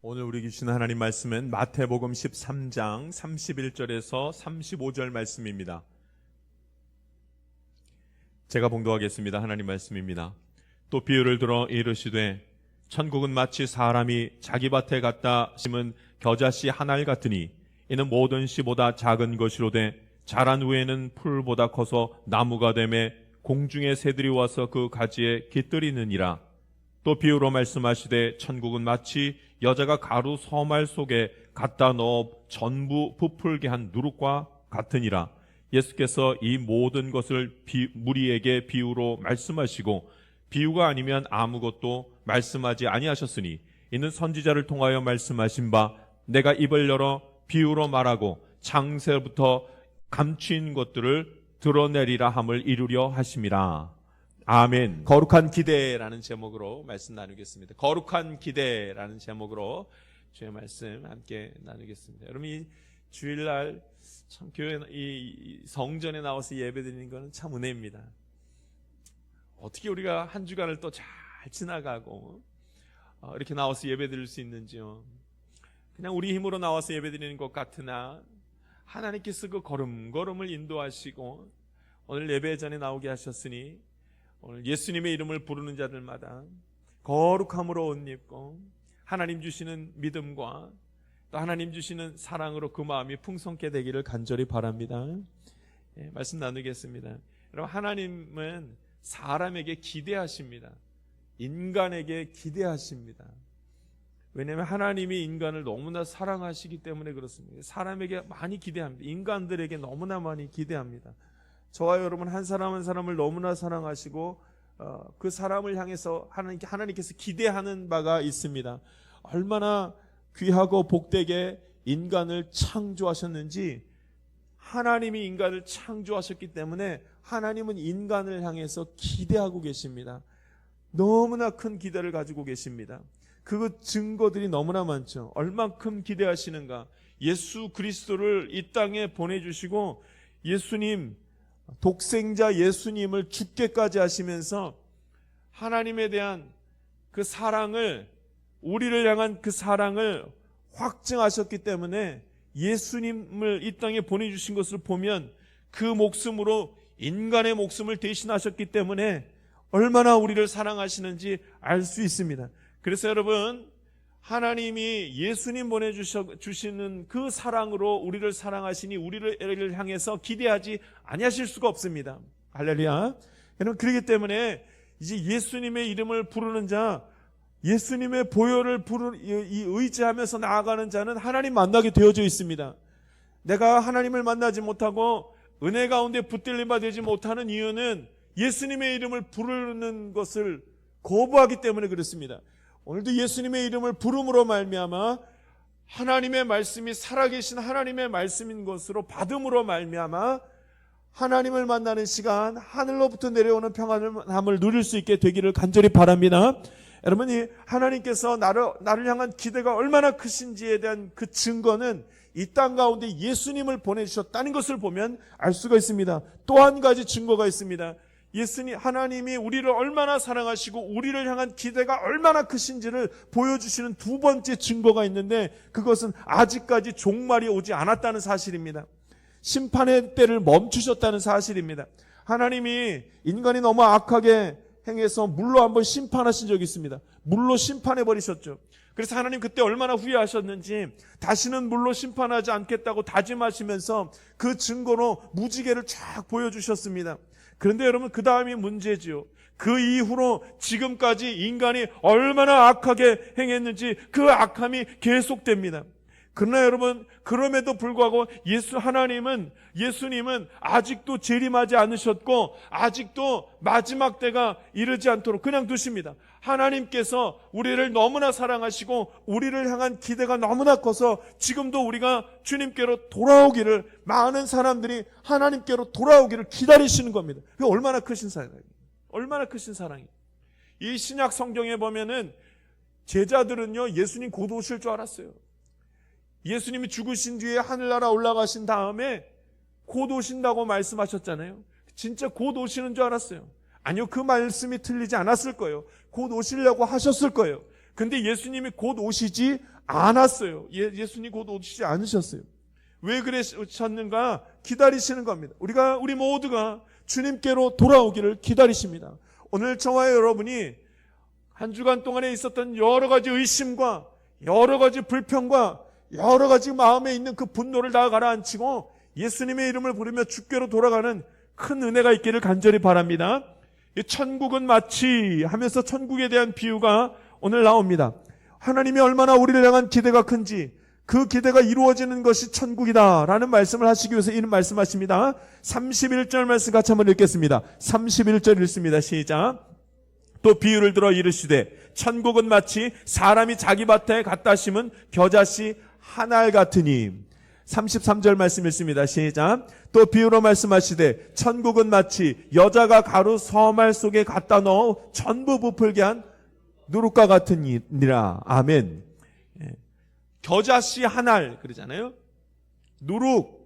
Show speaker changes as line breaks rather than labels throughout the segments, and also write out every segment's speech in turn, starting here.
오늘 우리 주시는 하나님 말씀은 마태복음 13장 31절에서 35절 말씀입니다. 제가 봉독하겠습니다. 하나님 말씀입니다. 또 비유를 들어 이르시되 천국은 마치 사람이 자기 밭에 갖다 심은 겨자씨 한 알 같으니 이는 모든 씨보다 작은 것이로되 자란 후에는 풀보다 커서 나무가 되매 공중의 새들이 와서 그 가지에 깃들이느니라. 또 비유로 말씀하시되 천국은 마치 여자가 가루 서말 속에 갖다 넣어 전부 부풀게 한 누룩과 같으니라. 예수께서 이 모든 것을 무리에게 비유로 말씀하시고 비유가 아니면 아무것도 말씀하지 아니하셨으니 이는 선지자를 통하여 말씀하신 바 내가 입을 열어 비유로 말하고 창세부터 감추인 것들을 드러내리라 함을 이루려 하심이라. 아멘. 거룩한 기대라는 제목으로 말씀 나누겠습니다. 거룩한 기대라는 제목으로 주의 말씀 함께 나누겠습니다. 여러분, 이 주일날 참 교회 이 성전에 나와서 예배드리는 것은 참 은혜입니다. 어떻게 우리가 한 주간을 또 잘 지나가고 이렇게 나와서 예배드릴 수 있는지요. 그냥 우리 힘으로 나와서 예배드리는 것 같으나 하나님께서 그 걸음걸음을 인도하시고 오늘 예배 전에 나오게 하셨으니 오늘 예수님의 이름을 부르는 자들마다 거룩함으로 옷 입고 하나님 주시는 믿음과 또 하나님 주시는 사랑으로 그 마음이 풍성케 되기를 간절히 바랍니다. 말씀 나누겠습니다. 여러분, 하나님은 사람에게 기대하십니다. 인간에게 기대하십니다. 왜냐하면 하나님이 인간을 너무나 사랑하시기 때문에 그렇습니다. 사람에게 많이 기대합니다. 인간들에게 너무나 많이 기대합니다. 저와 여러분 한 사람 한 사람을 너무나 사랑하시고 그 사람을 향해서 하나님께서 기대하는 바가 있습니다. 얼마나 귀하고 복되게 인간을 창조하셨는지, 하나님이 인간을 창조하셨기 때문에 하나님은 인간을 향해서 기대하고 계십니다. 너무나 큰 기대를 가지고 계십니다. 그 증거들이 너무나 많죠. 얼만큼 기대하시는가. 예수 그리스도를 이 땅에 보내주시고 예수님, 독생자 예수님을 죽게까지 하시면서 하나님에 대한 그 사랑을, 우리를 향한 그 사랑을 확증하셨기 때문에 예수님을 이 땅에 보내주신 것을 보면 그 목숨으로 인간의 목숨을 대신하셨기 때문에 얼마나 우리를 사랑하시는지 알 수 있습니다. 그래서 여러분, 하나님이 예수님 보내주시는 그 사랑으로 우리를 사랑하시니 우리를 향해서 기대하지 아니하실 수가 없습니다. 할렐루야. 여러분, 그렇기 때문에 이제 예수님의 이름을 부르는 자, 예수님의 보혈을 의지하면서 나아가는 자는 하나님 만나게 되어져 있습니다. 내가 하나님을 만나지 못하고 은혜 가운데 붙들림 받지 못하는 이유는 예수님의 이름을 부르는 것을 거부하기 때문에 그렇습니다. 오늘도 예수님의 이름을 부름으로 말미암아 하나님의 말씀이 살아계신 하나님의 말씀인 것으로 받음으로 말미암아 하나님을 만나는 시간, 하늘로부터 내려오는 평안함을 누릴 수 있게 되기를 간절히 바랍니다. 여러분이 하나님께서 나를 향한 기대가 얼마나 크신지에 대한 그 증거는 이 땅 가운데 예수님을 보내주셨다는 것을 보면 알 수가 있습니다. 또 한 가지 증거가 있습니다. 하나님이 우리를 얼마나 사랑하시고 우리를 향한 기대가 얼마나 크신지를 보여주시는 두 번째 증거가 있는데, 그것은 아직까지 종말이 오지 않았다는 사실입니다. 심판의 때를 멈추셨다는 사실입니다. 하나님이 인간이 너무 악하게 행해서 물로 한번 심판하신 적이 있습니다. 물로 심판해버리셨죠. 그래서 하나님 그때 얼마나 후회하셨는지 다시는 물로 심판하지 않겠다고 다짐하시면서 그 증거로 무지개를 쫙 보여주셨습니다. 그런데 여러분, 그 다음이 문제지요. 그 이후로 지금까지 인간이 얼마나 악하게 행했는지 그 악함이 계속됩니다. 그러나 여러분, 그럼에도 불구하고 예수님은 아직도 재림하지 않으셨고 아직도 마지막 때가 이르지 않도록 그냥 두십니다. 하나님께서 우리를 너무나 사랑하시고 우리를 향한 기대가 너무나 커서 지금도 우리가 주님께로 돌아오기를, 많은 사람들이 하나님께로 돌아오기를 기다리시는 겁니다. 그게 얼마나 크신 사랑이에요. 얼마나 크신 사랑이에요. 이 신약 성경에 보면은 제자들은요, 예수님 곧 오실 줄 알았어요. 예수님이 죽으신 뒤에 하늘나라 올라가신 다음에 곧 오신다고 말씀하셨잖아요. 진짜 곧 오시는 줄 알았어요. 아니요, 그 말씀이 틀리지 않았을 거예요. 곧 오시려고 하셨을 거예요. 근데 예수님이 곧 오시지 안 왔어요. 예수님 곧 오시지 않으셨어요. 왜 그러셨는가? 기다리시는 겁니다. 우리 모두가 주님께로 돌아오기를 기다리십니다. 오늘 저와 여러분이 한 주간 동안에 있었던 여러 가지 의심과 여러 가지 불평과 여러 가지 마음에 있는 그 분노를 다 가라앉히고 예수님의 이름을 부르며 주께로 돌아가는 큰 은혜가 있기를 간절히 바랍니다. 천국은 마치 하면서 천국에 대한 비유가 오늘 나옵니다. 하나님이 얼마나 우리를 향한 기대가 큰지 그 기대가 이루어지는 것이 천국이다 라는 말씀을 하시기 위해서 이런 말씀하십니다. 31절 말씀 같이 한번 읽겠습니다. 31절 읽습니다. 시작. 또 비유를 들어 이르시되 천국은 마치 사람이 자기 밭에 갖다 심은 겨자씨 한 알 같으니. 33절 말씀 읽습니다. 시작. 또 비유로 말씀하시되 천국은 마치 여자가 가루 서말 속에 갖다 넣어 전부 부풀게 한 누룩과 같으니라. 아멘. 겨자씨 한 알 그러잖아요. 누룩.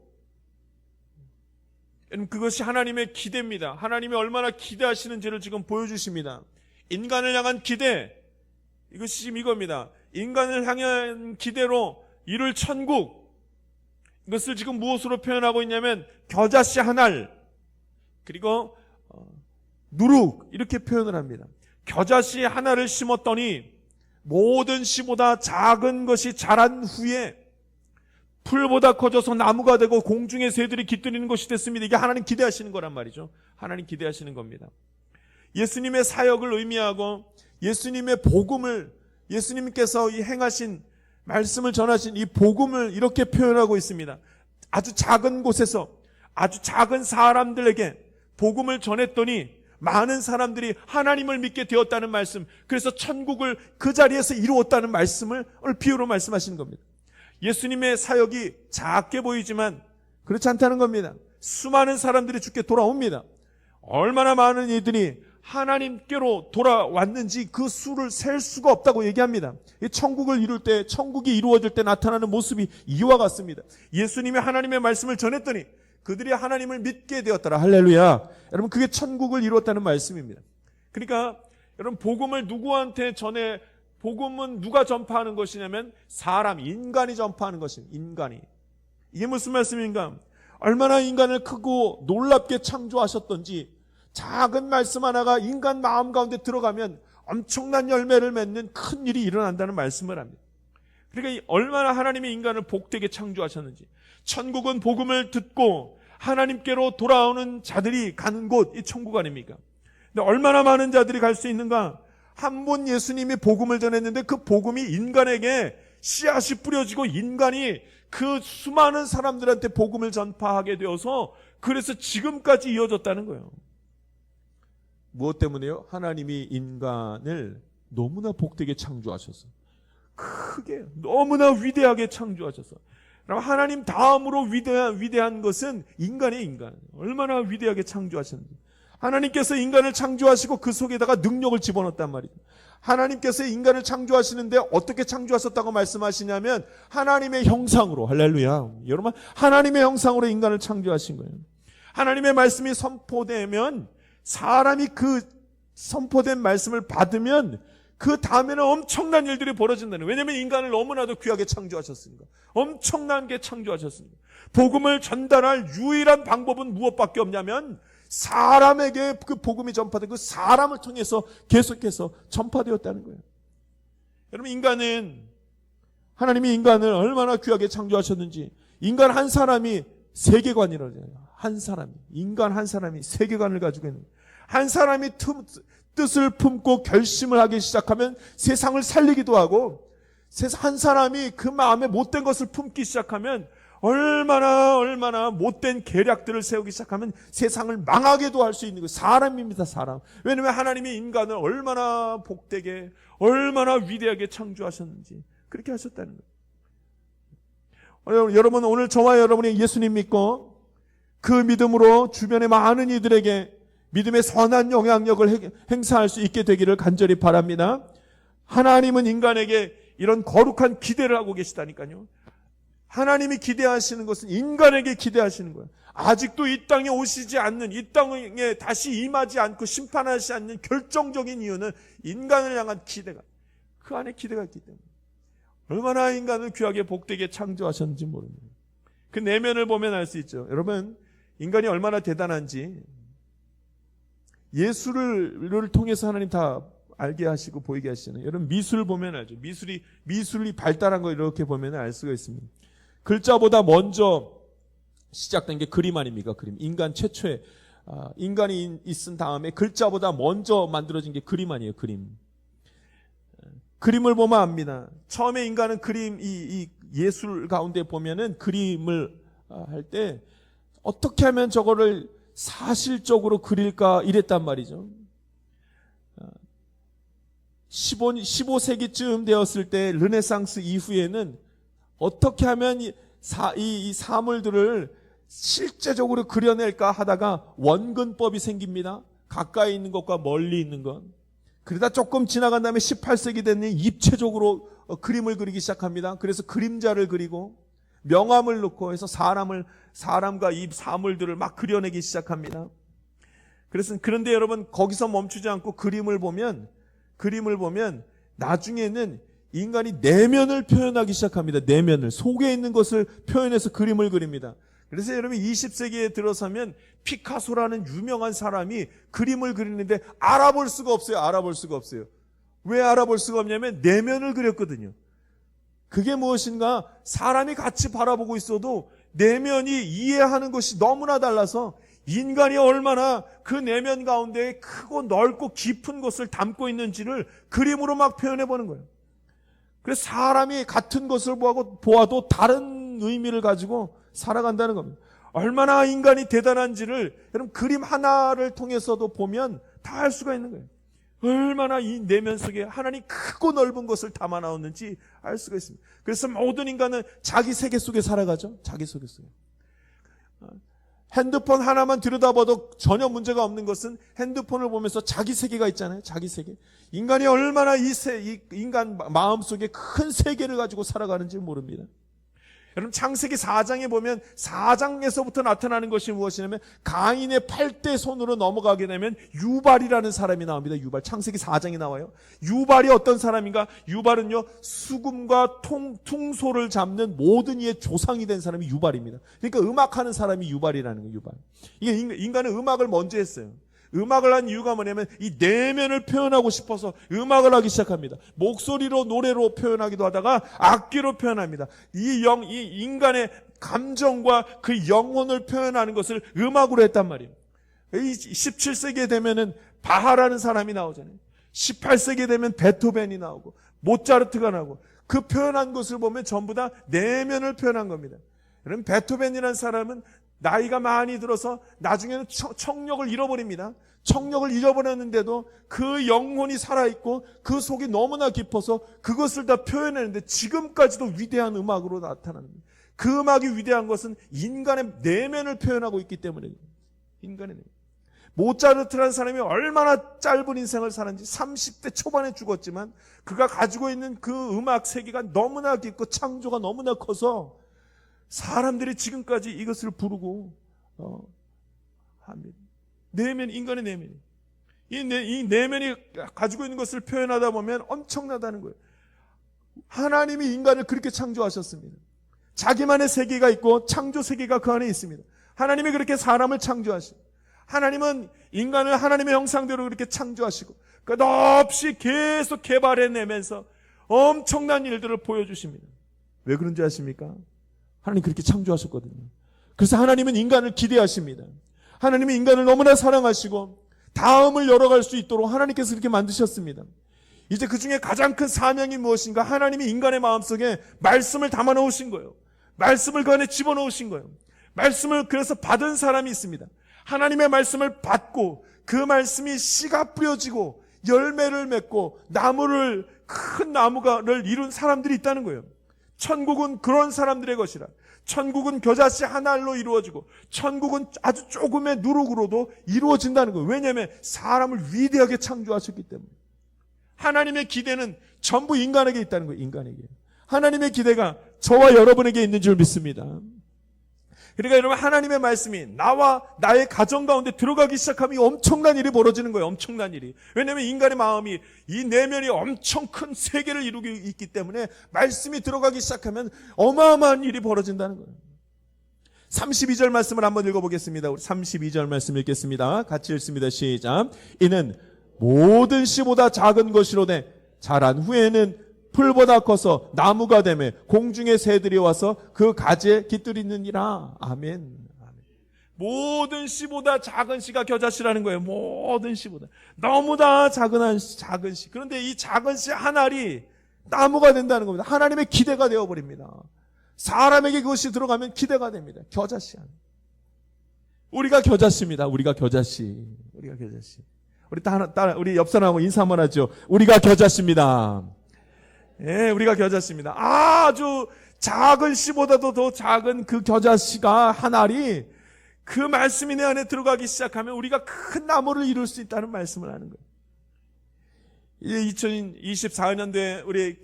그것이 하나님의 기대입니다. 하나님이 얼마나 기대하시는지를 지금 보여주십니다. 인간을 향한 기대, 이것이 지금 이겁니다. 인간을 향한 기대로 이룰 천국, 이것을 지금 무엇으로 표현하고 있냐면 겨자씨 한 알, 그리고 누룩, 이렇게 표현을 합니다. 겨자씨 한 알을 심었더니 모든 씨보다 작은 것이 자란 후에 풀보다 커져서 나무가 되고 공중의 새들이 깃들이는 것이 됐습니다. 이게 하나님 기대하시는 거란 말이죠. 하나님 기대하시는 겁니다. 예수님의 사역을 의미하고 예수님의 복음을, 예수님께서 이 행하신 말씀을 전하신 이 복음을 이렇게 표현하고 있습니다. 아주 작은 곳에서 아주 작은 사람들에게 복음을 전했더니 많은 사람들이 하나님을 믿게 되었다는 말씀, 그래서 천국을 그 자리에서 이루었다는 말씀을 비유로 말씀하시는 겁니다. 예수님의 사역이 작게 보이지만 그렇지 않다는 겁니다. 수많은 사람들이 주께 돌아옵니다. 얼마나 많은 이들이 하나님께로 돌아왔는지 그 수를 셀 수가 없다고 얘기합니다. 천국을 이룰 때, 천국이 이루어질 때 나타나는 모습이 이와 같습니다. 예수님이 하나님의 말씀을 전했더니 그들이 하나님을 믿게 되었더라. 할렐루야. 여러분, 그게 천국을 이루었다는 말씀입니다. 그러니까 여러분, 복음을 누구한테 전해, 복음은 누가 전파하는 것이냐면 사람, 인간이 전파하는 것입니다. 인간이. 이게 무슨 말씀인가? 얼마나 인간을 크고 놀랍게 창조하셨던지 작은 말씀 하나가 인간 마음 가운데 들어가면 엄청난 열매를 맺는 큰 일이 일어난다는 말씀을 합니다. 그러니까 얼마나 하나님이 인간을 복되게 창조하셨는지, 천국은 복음을 듣고 하나님께로 돌아오는 자들이 가는 곳, 이 천국 아닙니까? 근데 얼마나 많은 자들이 갈 수 있는가? 한 분 예수님이 복음을 전했는데 그 복음이 인간에게 씨앗이 뿌려지고 인간이 그 수많은 사람들한테 복음을 전파하게 되어서 그래서 지금까지 이어졌다는 거예요. 무엇 때문에요? 하나님이 인간을 너무나 복되게 창조하셔서, 크게 너무나 위대하게 창조하셔서, 하나님 다음으로 위대한 것은 인간의 인간. 얼마나 위대하게 창조하셨는지. 하나님께서 인간을 창조하시고 그 속에다가 능력을 집어넣었단 말이죠. 하나님께서 인간을 창조하시는데 어떻게 창조하셨다고 말씀하시냐면 하나님의 형상으로. 할렐루야. 여러분, 하나님의 형상으로 인간을 창조하신 거예요. 하나님의 말씀이 선포되면 사람이 그 선포된 말씀을 받으면 그 다음에는 엄청난 일들이 벌어진다는. 왜냐하면 인간을 너무나도 귀하게 창조하셨으니까. 엄청나게 창조하셨습니다. 복음을 전달할 유일한 방법은 무엇밖에 없냐면 사람에게 그 복음이 전파된 그 사람을 통해서 계속해서 전파되었다는 거예요. 여러분, 인간은, 하나님이 인간을 얼마나 귀하게 창조하셨는지, 인간 한 사람이 세계관이라고 해요. 한 사람이, 인간 한 사람이 세계관을 가지고 있는 거예요. 한 사람이 뜻을 품고 결심을 하기 시작하면 세상을 살리기도 하고, 한 사람이 그 마음에 못된 것을 품기 시작하면 얼마나 못된 계략들을 세우기 시작하면 세상을 망하게도 할 수 있는 거예요. 사람입니다, 사람. 왜냐하면 하나님이 인간을 얼마나 복되게, 얼마나 위대하게 창조하셨는지 그렇게 하셨다는 거예요. 여러분, 오늘 저와 여러분이 예수님 믿고 그 믿음으로 주변의 많은 이들에게 믿음의 선한 영향력을 행사할 수 있게 되기를 간절히 바랍니다. 하나님은 인간에게 이런 거룩한 기대를 하고 계시다니까요. 하나님이 기대하시는 것은 인간에게 기대하시는 거예요. 아직도 이 땅에 오시지 않는, 이 땅에 다시 임하지 않고 심판하지 않는 결정적인 이유는 인간을 향한 기대가, 그 안에 기대가 있기 때문에. 얼마나 인간을 귀하게 복되게 창조하셨는지 모릅니다. 그 내면을 보면 알 수 있죠. 여러분, 인간이 얼마나 대단한지 예술을 통해서 하나님 다 알게 하시고 보이게 하시는, 여러분 미술 보면 알죠. 미술이 발달한 거 이렇게 보면 알 수가 있습니다. 글자보다 먼저 시작된 게 그림 아닙니까? 그림. 인간 최초의 인간이 있은 다음에 글자보다 먼저 만들어진 게 그림 아니에요? 그림. 그림을 보면 압니다. 처음에 인간은 그림, 이 예술 가운데 보면은 그림을 할 때 어떻게 하면 저거를 사실적으로 그릴까 이랬단 말이죠. 15세기쯤 되었을 때 르네상스 이후에는 어떻게 하면 이 사물들을 실제적으로 그려낼까 하다가 원근법이 생깁니다. 가까이 있는 것과 멀리 있는 것. 그러다 조금 지나간 다음에 18세기 되니 입체적으로 그림을 그리기 시작합니다. 그래서 그림자를 그리고 명암을 넣고 해서 사람과 이 사물들을 막 그려내기 시작합니다. 그런데 여러분, 거기서 멈추지 않고 그림을 보면 나중에는 인간이 내면을 표현하기 시작합니다. 내면을, 속에 있는 것을 표현해서 그림을 그립니다. 그래서 여러분 20세기에 들어서면 피카소라는 유명한 사람이 그림을 그리는데 알아볼 수가 없어요. 왜 알아볼 수가 없냐면 내면을 그렸거든요. 그게 무엇인가? 사람이 같이 바라보고 있어도 내면이 이해하는 것이 너무나 달라서 인간이 얼마나 그 내면 가운데 크고 넓고 깊은 것을 담고 있는지를 그림으로 막 표현해보는 거예요. 그래서 사람이 같은 것을 보아도 다른 의미를 가지고 살아간다는 겁니다. 얼마나 인간이 대단한지를 여러분 그림 하나를 통해서도 보면 다 알 수가 있는 거예요. 얼마나 이 내면 속에 하나님 크고 넓은 것을 담아 나오는지 알 수가 있습니다. 그래서 모든 인간은 자기 세계 속에 살아가죠. 자기 세계 속에. 핸드폰 하나만 들여다봐도 전혀 문제가 없는 것은 핸드폰을 보면서 자기 세계가 있잖아요. 자기 세계. 인간이 얼마나 이 인간 마음속에 큰 세계를 가지고 살아가는지 모릅니다. 여러분 창세기 4장에 보면 4장에서부터 나타나는 것이 무엇이냐면 가인의 8대 손으로 넘어가게 되면 유발이라는 사람이 나옵니다. 유발. 창세기 4장에 나와요. 유발이 어떤 사람인가? 유발은요 수금과 퉁소를 잡는 모든 이의 조상이 된 사람이 유발입니다. 그러니까 음악하는 사람이 유발이라는 거예요. 유발. 이게 인간은 음악을 먼저 했어요. 음악을 한 이유가 뭐냐면 이 내면을 표현하고 싶어서 음악을 하기 시작합니다. 목소리로 노래로 표현하기도 하다가 악기로 표현합니다. 이 인간의 감정과 그 영혼을 표현하는 것을 음악으로 했단 말이에요. 17세기에 되면은 바하라는 사람이 나오잖아요. 18세기에 되면 베토벤이 나오고 모차르트가 나오고 그 표현한 것을 보면 전부 다 내면을 표현한 겁니다. 여러분 베토벤이라는 사람은 나이가 많이 들어서 나중에는 청력을 잃어버립니다. 청력을 잃어버렸는데도 그 영혼이 살아있고 그 속이 너무나 깊어서 그것을 다 표현했는데 지금까지도 위대한 음악으로 나타납니다. 그 음악이 위대한 것은 인간의 내면을 표현하고 있기 때문입니다. 인간의 내면. 모차르트라는 사람이 얼마나 짧은 인생을 살았는지 30대 초반에 죽었지만 그가 가지고 있는 그 음악 세계가 너무나 깊고 창조가 너무나 커서 사람들이 지금까지 이것을 부르고 합니다. 내면, 인간의 내면이. 이 내면이 가지고 있는 것을 표현하다 보면 엄청나다는 거예요. 하나님이 인간을 그렇게 창조하셨습니다. 자기만의 세계가 있고 창조 세계가 그 안에 있습니다. 하나님이 그렇게 사람을 창조하시고 하나님은 인간을 하나님의 형상대로 그렇게 창조하시고 끝없이 계속 개발해내면서 엄청난 일들을 보여주십니다. 왜 그런지 아십니까? 하나님 그렇게 창조하셨거든요. 그래서 하나님은 인간을 기대하십니다. 하나님이 인간을 너무나 사랑하시고 다음을 열어갈 수 있도록 하나님께서 그렇게 만드셨습니다. 이제 그 중에 가장 큰 사명이 무엇인가? 하나님이 인간의 마음속에 말씀을 담아 놓으신 거예요. 말씀을 그 안에 집어넣으신 거예요. 말씀을 그래서 받은 사람이 있습니다. 하나님의 말씀을 받고 그 말씀이 씨가 뿌려지고 열매를 맺고 큰 나무를 이룬 사람들이 있다는 거예요. 천국은 그런 사람들의 것이라. 천국은 겨자씨 하나로 이루어지고 천국은 아주 조금의 누룩으로도 이루어진다는 거예요. 왜냐하면 사람을 위대하게 창조하셨기 때문에. 하나님의 기대는 전부 인간에게 있다는 거예요. 인간에게. 하나님의 기대가 저와 여러분에게 있는 줄 믿습니다. 그러니까 여러분, 하나님의 말씀이 나와 나의 가정 가운데 들어가기 시작하면 엄청난 일이 벌어지는 거예요. 엄청난 일이. 왜냐하면 인간의 마음이 이 내면이 엄청 큰 세계를 이루고 있기 때문에 말씀이 들어가기 시작하면 어마어마한 일이 벌어진다는 거예요. 32절 말씀을 한번 읽어보겠습니다. 우리 32절 말씀 읽겠습니다. 같이 읽습니다. 시작. 이는 모든 씨보다 작은 것이로되 자란 후에는 풀보다 커서 나무가 되매 공중의 새들이 와서 그 가지에 깃들이느니라. 아멘. 모든 씨보다 작은 씨가 겨자씨라는 거예요. 모든 씨보다. 너무나 작은 씨. 그런데 이 작은 씨 한 알이 나무가 된다는 겁니다. 하나님의 기대가 되어버립니다. 사람에게 그것이 들어가면 기대가 됩니다. 겨자씨. 우리가 겨자씨입니다. 우리가 겨자씨. 우리 옆 사람하고 인사 한번 하죠. 우리가 겨자씨입니다. 예, 우리가 겨자씨입니다. 아주 작은 씨보다도 더 작은 그 겨자씨가 한 알이 그 말씀이 내 안에 들어가기 시작하면 우리가 큰 나무를 이룰 수 있다는 말씀을 하는 거예요. 이제 2024년도에 우리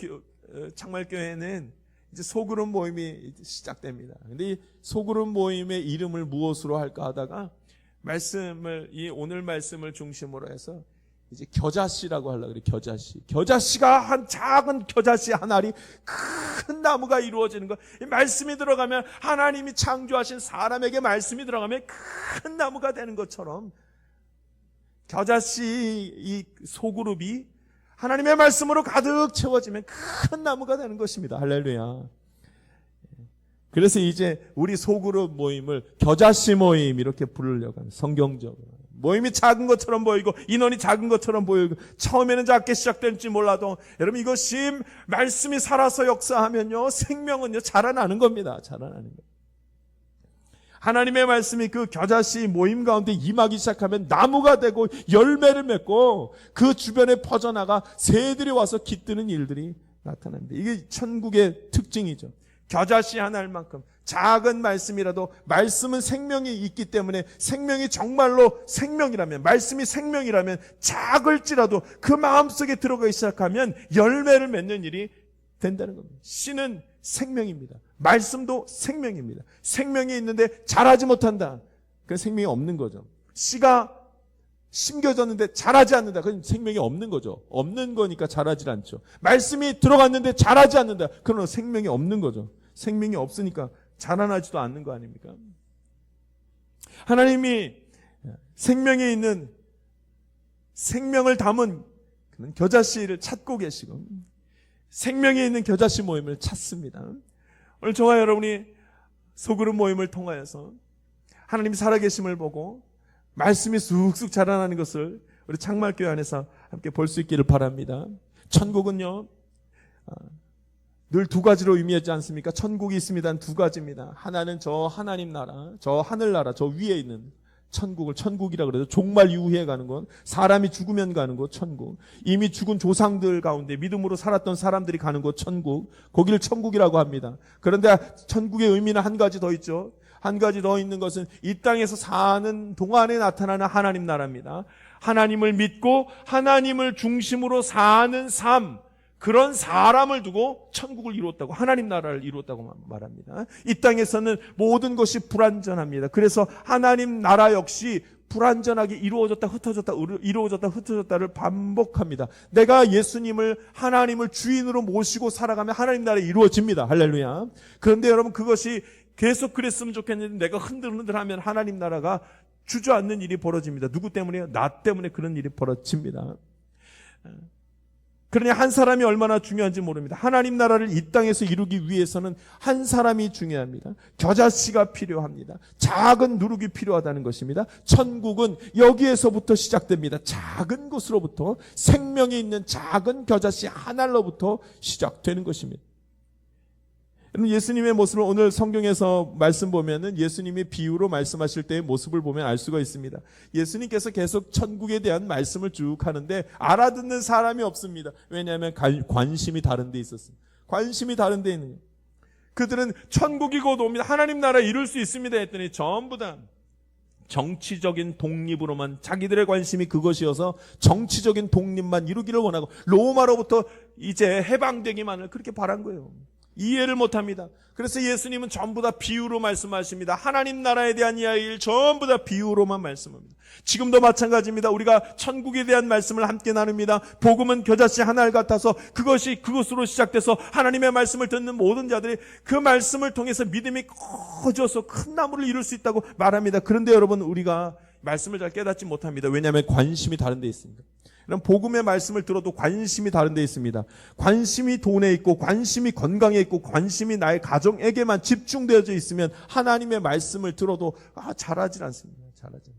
창말교회는 이제 소그룹 모임이 시작됩니다. 근데 이 소그룹 모임의 이름을 무엇으로 할까 하다가 오늘 말씀을 중심으로 해서 이제 겨자씨라고 하려고 그래. 겨자씨가 한 작은 겨자씨 한 알이 큰 나무가 이루어지는 거. 이 말씀이 들어가면 하나님이 창조하신 사람에게 말씀이 들어가면 큰 나무가 되는 것처럼 겨자씨 이 소그룹이 하나님의 말씀으로 가득 채워지면 큰 나무가 되는 것입니다. 할렐루야. 그래서 이제 우리 소그룹 모임을 겨자씨 모임 이렇게 부르려고 합니다. 성경적으로. 모임이 작은 것처럼 보이고 인원이 작은 것처럼 보이고 처음에는 작게 시작될지 몰라도 여러분, 이것이 말씀이 살아서 역사하면요, 생명은요 자라나는 겁니다. 자라나는 거예요. 하나님의 말씀이 그 겨자씨 모임 가운데 임하기 시작하면 나무가 되고 열매를 맺고 그 주변에 퍼져나가 새들이 와서 깃드는 일들이 나타납니다. 이게 천국의 특징이죠. 겨자씨 한 알만큼 작은 말씀이라도 말씀은 생명이 있기 때문에 생명이 정말로 생명이라면, 말씀이 생명이라면 작을지라도 그 마음속에 들어가기 시작하면 열매를 맺는 일이 된다는 겁니다. 씨는 생명입니다. 말씀도 생명입니다. 생명이 있는데 자라지 못한다. 그건 생명이 없는 거죠. 씨가 심겨졌는데 자라지 않는다. 그건 생명이 없는 거죠. 없는 거니까 자라지 않죠. 말씀이 들어갔는데 자라지 않는다. 그건 생명이 없는 거죠. 생명이 없으니까 자라나지도 않는 거 아닙니까? 하나님이 생명에 있는 생명을 담은 그런 겨자씨를 찾고 계시고 생명에 있는 겨자씨 모임을 찾습니다. 오늘 저와 여러분이 소그룹 모임을 통하여서 하나님 살아계심을 보고 말씀이 쑥쑥 자라나는 것을 우리 창말교회 안에서 함께 볼 수 있기를 바랍니다. 천국은요 늘 두 가지로 의미하지 않습니까? 천국이 있습니다. 두 가지입니다. 하나는 저 하나님 나라, 저 하늘나라, 저 위에 있는 천국이라 그래서 종말 이후에 가는 건, 사람이 죽으면 가는 곳 천국, 이미 죽은 조상들 가운데 믿음으로 살았던 사람들이 가는 곳 천국, 거기를 천국이라고 합니다. 그런데 천국의 의미는 한 가지 더 있죠. 한 가지 더 있는 것은 이 땅에서 사는 동안에 나타나는 하나님 나라입니다. 하나님을 믿고 하나님을 중심으로 사는 삶, 그런 사람을 두고 천국을 이루었다고, 하나님 나라를 이루었다고 말합니다. 이 땅에서는 모든 것이 불완전합니다. 그래서 하나님 나라 역시 불완전하게 이루어졌다 흩어졌다를 반복합니다. 내가 예수님을, 하나님을 주인으로 모시고 살아가면 하나님 나라가 이루어집니다. 할렐루야. 그런데 여러분, 그것이 계속 그랬으면 좋겠는데 내가 흔들흔들하면 하나님 나라가 주저앉는 일이 벌어집니다. 누구 때문에요? 나 때문에 그런 일이 벌어집니다. 그러니 한 사람이 얼마나 중요한지 모릅니다. 하나님 나라를 이 땅에서 이루기 위해서는 한 사람이 중요합니다. 겨자씨가 필요합니다. 작은 누룩이 필요하다는 것입니다. 천국은 여기에서부터 시작됩니다. 작은 곳으로부터, 생명이 있는 작은 겨자씨 한 알로부터 시작되는 것입니다. 예수님의 모습을 오늘 성경에서 말씀 보면은 예수님이 비유로 말씀하실 때의 모습을 보면 알 수가 있습니다. 예수님께서 계속 천국에 대한 말씀을 쭉 하는데 알아듣는 사람이 없습니다. 왜냐하면 관심이 다른 데 있었습니다. 관심이 다른 데 있는 거예요. 그들은 천국이 곧 옵니다. 하나님 나라 이룰 수 있습니다 했더니 전부 다 정치적인 독립으로만, 자기들의 관심이 그것이어서 정치적인 독립만 이루기를 원하고 로마로부터 이제 해방되기만을 그렇게 바란 거예요. 이해를 못합니다. 그래서 예수님은 전부 다 비유로 말씀하십니다. 하나님 나라에 대한 이야기를 전부 다 비유로만 말씀합니다. 지금도 마찬가지입니다. 우리가 천국에 대한 말씀을 함께 나눕니다. 복음은 겨자씨 한 알 같아서 그것으로 시작돼서 하나님의 말씀을 듣는 모든 자들이 그 말씀을 통해서 믿음이 커져서 큰 나무를 이룰 수 있다고 말합니다. 그런데 여러분, 우리가 말씀을 잘 깨닫지 못합니다. 왜냐하면 관심이 다른 데 있습니다. 이런 복음의 말씀을 들어도 관심이 다른 데 있습니다. 관심이 돈에 있고 관심이 건강에 있고 관심이 나의 가정에게만 집중되어져 있으면 하나님의 말씀을 들어도 잘하지 않습니다. 잘하지.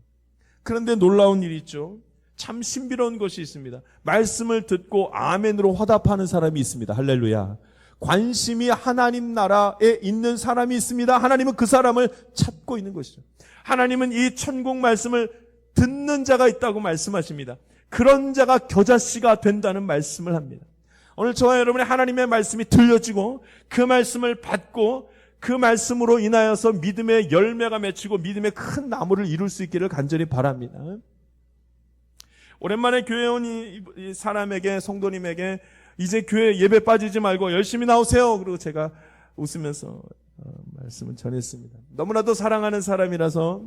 그런데 놀라운 일이 있죠. 참 신비로운 것이 있습니다. 말씀을 듣고 아멘으로 화답하는 사람이 있습니다. 할렐루야. 관심이 하나님 나라에 있는 사람이 있습니다. 하나님은 그 사람을 찾고 있는 것이죠. 하나님은 이 천국 말씀을 듣는 자가 있다고 말씀하십니다. 그런 자가 겨자씨가 된다는 말씀을 합니다. 오늘 저와 여러분의 하나님의 말씀이 들려지고 그 말씀을 받고 그 말씀으로 인하여서 믿음의 열매가 맺히고 믿음의 큰 나무를 이룰 수 있기를 간절히 바랍니다. 오랜만에 교회 온 이 사람에게, 성도님에게 이제 교회 예배 빠지지 말고 열심히 나오세요. 그리고 제가 웃으면서 말씀을 전했습니다. 너무나도 사랑하는 사람이라서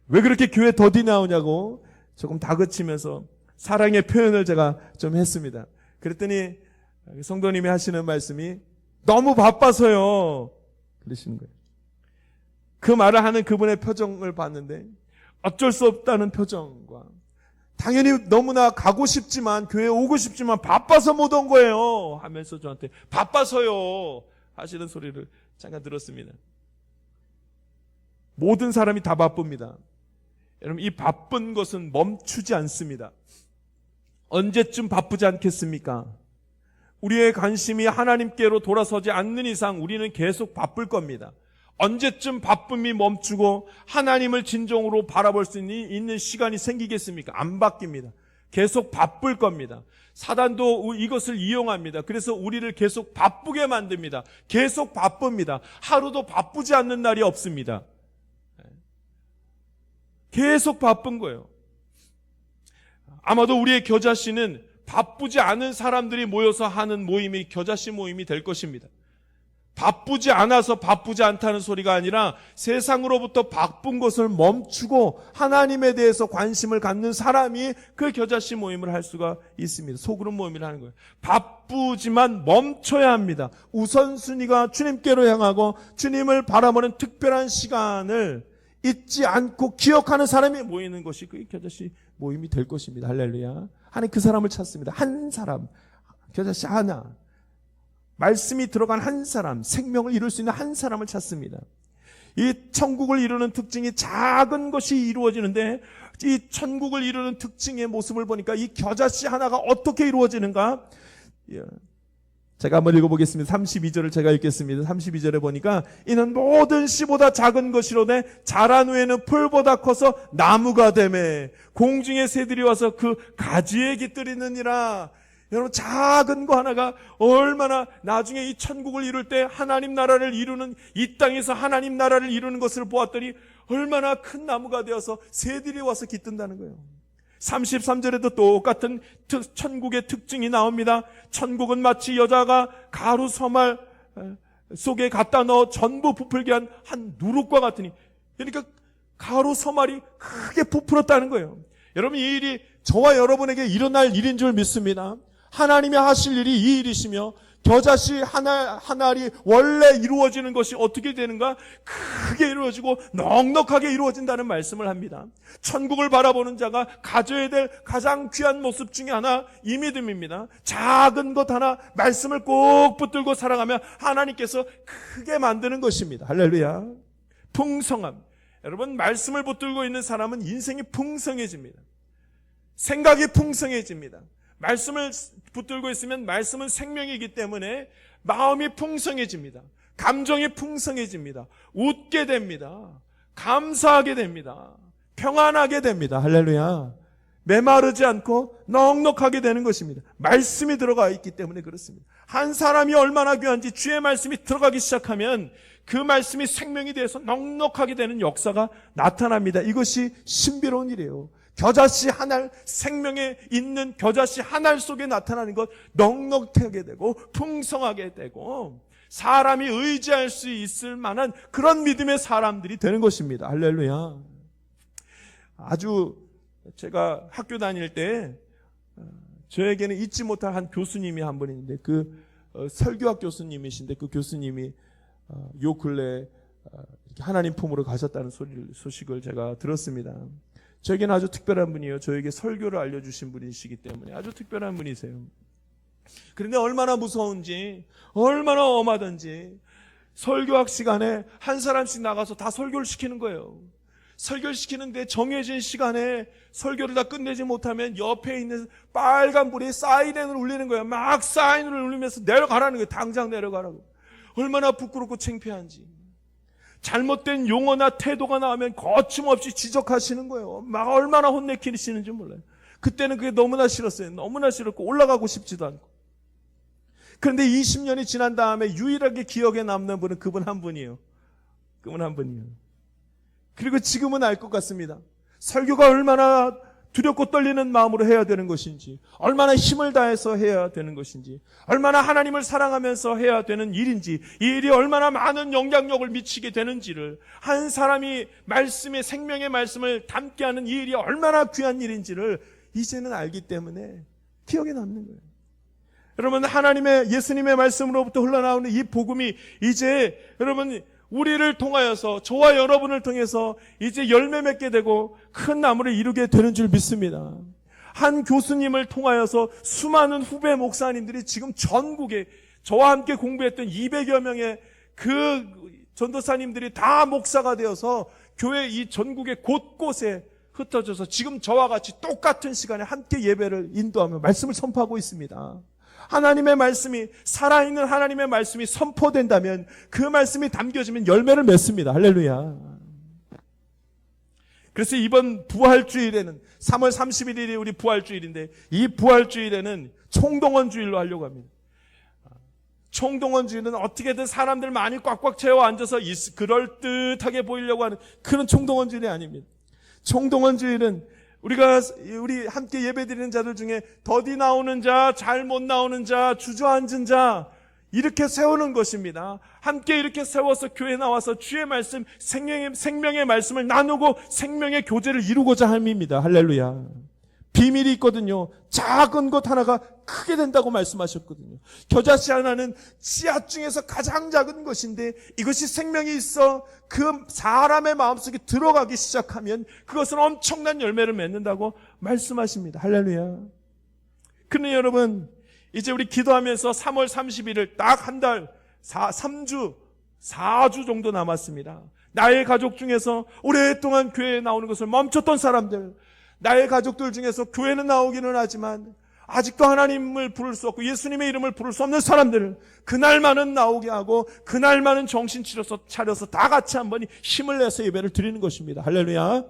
왜 그렇게 교회 더디 나오냐고 조금 다그치면서 사랑의 표현을 제가 좀 했습니다. 그랬더니 성도님이 하시는 말씀이 너무 바빠서요. 그러시는 거예요. 그 말을 하는 그분의 표정을 봤는데 어쩔 수 없다는 표정과 당연히 너무나 가고 싶지만 교회에 오고 싶지만 바빠서 못 온 거예요 하면서 저한테 바빠서요 하시는 소리를 잠깐 들었습니다. 모든 사람이 다 바쁩니다. 여러분, 이 바쁜 것은 멈추지 않습니다. 언제쯤 바쁘지 않겠습니까? 우리의 관심이 하나님께로 돌아서지 않는 이상 우리는 계속 바쁠 겁니다. 언제쯤 바쁨이 멈추고 하나님을 진정으로 바라볼 수 있는 시간이 생기겠습니까? 안 바뀝니다. 계속 바쁠 겁니다. 사단도 이것을 이용합니다. 그래서 우리를 계속 바쁘게 만듭니다. 계속 바쁩니다. 하루도 바쁘지 않는 날이 없습니다. 계속 바쁜 거예요. 아마도 우리의 겨자씨는 바쁘지 않은 사람들이 모여서 하는 모임이 겨자씨 모임이 될 것입니다. 바쁘지 않아서 바쁘지 않다는 소리가 아니라 세상으로부터 바쁜 것을 멈추고 하나님에 대해서 관심을 갖는 사람이 그 겨자씨 모임을 할 수가 있습니다. 소그룹 모임을 하는 거예요. 바쁘지만 멈춰야 합니다. 우선순위가 주님께로 향하고 주님을 바라보는 특별한 시간을 잊지 않고 기억하는 사람이 모이는 것이 그 겨자씨 모임이 될 것입니다. 할렐루야. 하나님 그 사람을 찾습니다. 한 사람, 겨자씨 하나, 말씀이 들어간 한 사람, 생명을 이룰 수 있는 한 사람을 찾습니다. 이 천국을 이루는 특징이 작은 것이 이루어지는데 이 천국을 이루는 특징의 모습을 보니까 이 겨자씨 하나가 어떻게 이루어지는가? 제가 한번 읽어보겠습니다. 32절을 제가 읽겠습니다. 32절에 보니까 이는 모든 씨보다 작은 것이로되 자란 후에는 풀보다 커서 나무가 되매 공중의 새들이 와서 그 가지에 깃들이느니라. 여러분, 작은 거 하나가 얼마나 나중에 이 천국을 이룰 때 하나님 나라를 이루는, 이 땅에서 하나님 나라를 이루는 것을 보았더니 얼마나 큰 나무가 되어서 새들이 와서 깃든다는 거예요. 33절에도 똑같은 천국의 특징이 나옵니다. 천국은 마치 여자가 가루 서말 속에 갖다 넣어 전부 부풀게 한 누룩과 같으니, 그러니까 가루 서말이 크게 부풀었다는 거예요. 여러분, 이 일이 저와 여러분에게 일어날 일인 줄 믿습니다. 하나님이 하실 일이 이 일이시며 겨자씨 한 알이 원래 이루어지는 것이 어떻게 되는가? 크게 이루어지고 넉넉하게 이루어진다는 말씀을 합니다. 천국을 바라보는 자가 가져야 될 가장 귀한 모습 중에 하나 이 믿음입니다. 작은 것 하나 말씀을 꼭 붙들고 살아가면 하나님께서 크게 만드는 것입니다. 할렐루야. 풍성함. 여러분, 말씀을 붙들고 있는 사람은 인생이 풍성해집니다. 생각이 풍성해집니다. 말씀을 붙들고 있으면 말씀은 생명이기 때문에 마음이 풍성해집니다. 감정이 풍성해집니다. 웃게 됩니다. 감사하게 됩니다. 평안하게 됩니다. 할렐루야. 메마르지 않고 넉넉하게 되는 것입니다. 말씀이 들어가 있기 때문에 그렇습니다. 한 사람이 얼마나 귀한지 주의 말씀이 들어가기 시작하면 그 말씀이 생명이 돼서 넉넉하게 되는 역사가 나타납니다. 이것이 신비로운 일이에요. 겨자씨 한 알, 생명에 있는 겨자씨 한 알 속에 나타나는 것, 넉넉하게 되고 풍성하게 되고 사람이 의지할 수 있을 만한 그런 믿음의 사람들이 되는 것입니다. 할렐루야. 아주 제가 학교 다닐 때 저에게는 잊지 못할 한 교수님이 한 분 있는데 설교학 교수님이신데 그 교수님이 요 근래 하나님 품으로 가셨다는 소식을 제가 들었습니다. 저에게는 아주 특별한 분이에요. 저에게 설교를 알려주신 분이시기 때문에 아주 특별한 분이세요. 그런데 얼마나 무서운지, 얼마나 엄하던지 설교학 시간에 한 사람씩 나가서 다 설교를 시키는 거예요. 설교를 시키는데 정해진 시간에 설교를 다 끝내지 못하면 옆에 있는 빨간 불이 사이렌을 울리는 거예요. 막 사이렌을 울리면서 내려가라는 거예요. 당장 내려가라고. 얼마나 부끄럽고 창피한지. 잘못된 용어나 태도가 나오면 거침없이 지적하시는 거예요. 막 얼마나 혼내키시는지 몰라요. 그때는 그게 너무나 싫었어요. 너무나 싫었고 올라가고 싶지도 않고. 그런데 20년이 지난 다음에 유일하게 기억에 남는 분은 그분 한 분이에요. 그분 한 분이에요. 그리고 지금은 알 것 같습니다. 설교가 얼마나 두렵고 떨리는 마음으로 해야 되는 것인지, 얼마나 힘을 다해서 해야 되는 것인지, 얼마나 하나님을 사랑하면서 해야 되는 일인지, 이 일이 얼마나 많은 영향력을 미치게 되는지를, 한 사람이 말씀의 생명의 말씀을 담게 하는 이 일이 얼마나 귀한 일인지를 이제는 알기 때문에 기억에 남는 거예요. 여러분, 예수님의 말씀으로부터 흘러나오는 이 복음이 이제 여러분 우리를 통하여서, 저와 여러분을 통해서 이제 열매 맺게 되고 큰 나무를 이루게 되는 줄 믿습니다. 한 교수님을 통하여서 수많은 후배 목사님들이 지금 전국에 저와 함께 공부했던 200여 명의 그 전도사님들이 다 목사가 되어서 교회 이 전국의 곳곳에 흩어져서 지금 저와 같이 똑같은 시간에 함께 예배를 인도하며 말씀을 선포하고 있습니다. 하나님의 말씀이, 살아있는 하나님의 말씀이 선포된다면 그 말씀이 담겨지면 열매를 맺습니다. 할렐루야. 그래서 이번 부활주일에는 3월 31일이 우리 부활주일인데 이 부활주일에는 총동원주일로 하려고 합니다. 총동원주일은 어떻게든 사람들 많이 꽉꽉 채워 앉아서 그럴듯하게 보이려고 하는 그런 총동원주일이 아닙니다. 총동원주일은 우리 함께 예배드리는 자들 중에 더디 나오는 자, 잘 못 나오는 자, 주저앉은 자 이렇게 세우는 것입니다. 함께 이렇게 세워서 교회에 나와서 주의 말씀, 생명의 말씀을 나누고 생명의 교제를 이루고자 함입니다. 할렐루야. 비밀이 있거든요. 작은 것 하나가 크게 된다고 말씀하셨거든요. 겨자씨 하나는 씨앗 중에서 가장 작은 것인데 이것이 생명이 있어 그 사람의 마음속에 들어가기 시작하면 그것은 엄청난 열매를 맺는다고 말씀하십니다. 할렐루야. 그런데 여러분, 이제 우리 기도하면서 3월 30일을 딱 한 달, 3주, 4주 정도 남았습니다. 나의 가족 중에서 오랫동안 교회에 나오는 것을 멈췄던 사람들, 나의 가족들 중에서 교회는 나오기는 하지만 아직도 하나님을 부를 수 없고 예수님의 이름을 부를 수 없는 사람들을 그날만은 나오게 하고 그날만은 정신 차려서 다 같이 한번 힘을 내서 예배를 드리는 것입니다. 할렐루야.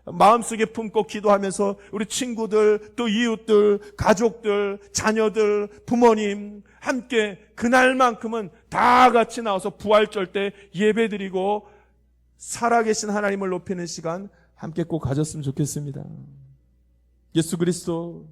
마음속에 품고 기도하면서 우리 친구들, 또 이웃들, 가족들, 자녀들, 부모님 함께 그날만큼은 다 같이 나와서 부활절 때 예배드리고 살아계신 하나님을 높이는 시간 함께 꼭 가졌으면 좋겠습니다. 예수 그리스도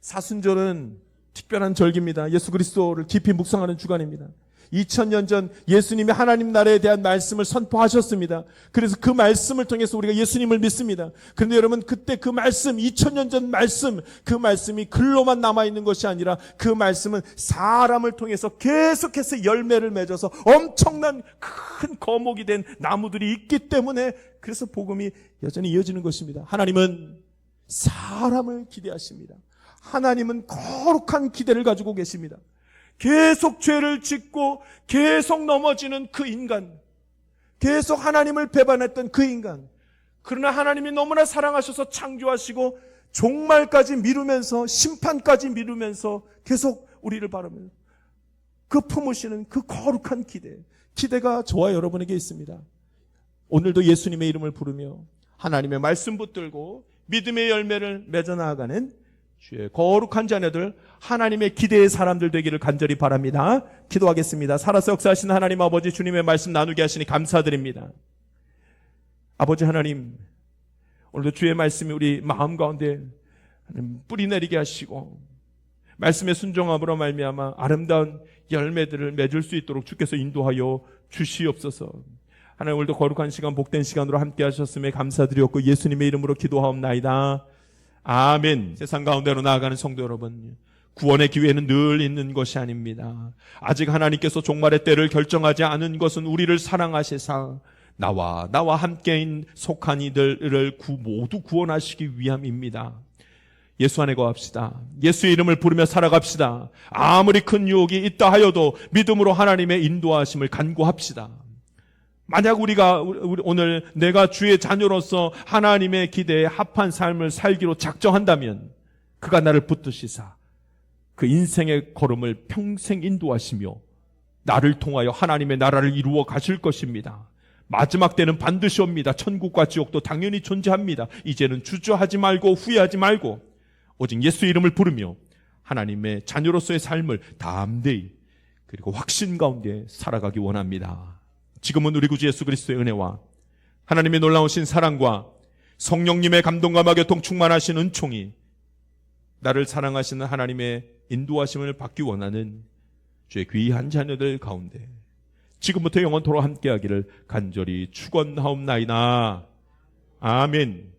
사순절은 특별한 절기입니다. 예수 그리스도를 깊이 묵상하는 주간입니다. 2000년 전 예수님이 하나님 나라에 대한 말씀을 선포하셨습니다. 그래서 그 말씀을 통해서 우리가 예수님을 믿습니다. 그런데 여러분, 그때 그 말씀, 2000년 전 말씀, 그 말씀이 글로만 남아있는 것이 아니라 그 말씀은 사람을 통해서 계속해서 열매를 맺어서 엄청난 큰 거목이 된 나무들이 있기 때문에 그래서 복음이 여전히 이어지는 것입니다. 하나님은 사람을 기대하십니다. 하나님은 거룩한 기대를 가지고 계십니다. 계속 죄를 짓고 계속 넘어지는 그 인간, 계속 하나님을 배반했던 그 인간, 그러나 하나님이 너무나 사랑하셔서 창조하시고 종말까지 미루면서 심판까지 미루면서 계속 우리를 바라보면서 그 품으시는 그 거룩한 기대가 저와 여러분에게 있습니다. 오늘도 예수님의 이름을 부르며 하나님의 말씀 붙들고 믿음의 열매를 맺어 나아가는 주의 거룩한 자녀들, 하나님의 기대의 사람들 되기를 간절히 바랍니다. 기도하겠습니다. 살아서 역사하시는 하나님 아버지, 주님의 말씀 나누게 하시니 감사드립니다. 아버지 하나님, 오늘도 주의 말씀이 우리 마음 가운데 뿌리 내리게 하시고 말씀의 순종함으로 말미암아 아름다운 열매들을 맺을 수 있도록 주께서 인도하여 주시옵소서. 하나님, 오늘도 거룩한 시간, 복된 시간으로 함께 하셨음에 감사드렸고 예수님의 이름으로 기도하옵나이다. 아멘. 세상 가운데로 나아가는 성도 여러분, 구원의 기회는 늘 있는 것이 아닙니다. 아직 하나님께서 종말의 때를 결정하지 않은 것은 우리를 사랑하시사 나와 함께 속한 이들을 모두 구원하시기 위함입니다. 예수 안에 거합시다. 예수의 이름을 부르며 살아갑시다. 아무리 큰 유혹이 있다 하여도 믿음으로 하나님의 인도하심을 간구합시다. 만약 우리가 오늘 내가 주의 자녀로서 하나님의 기대에 합한 삶을 살기로 작정한다면 그가 나를 붙드시사 그 인생의 걸음을 평생 인도하시며 나를 통하여 하나님의 나라를 이루어 가실 것입니다. 마지막 때는 반드시 옵니다. 천국과 지옥도 당연히 존재합니다. 이제는 주저하지 말고 후회하지 말고 오직 예수 이름을 부르며 하나님의 자녀로서의 삶을 담대히 그리고 확신 가운데 살아가기 원합니다. 지금은 우리 구주 예수 그리스도의 은혜와 하나님의 놀라우신 사랑과 성령님의 감동과 교통 충만하신 은총이 나를 사랑하시는 하나님의 인도하심을 받기 원하는 주의 귀한 자녀들 가운데 지금부터 영원토록 함께하기를 간절히 축원하옵나이다. 아멘.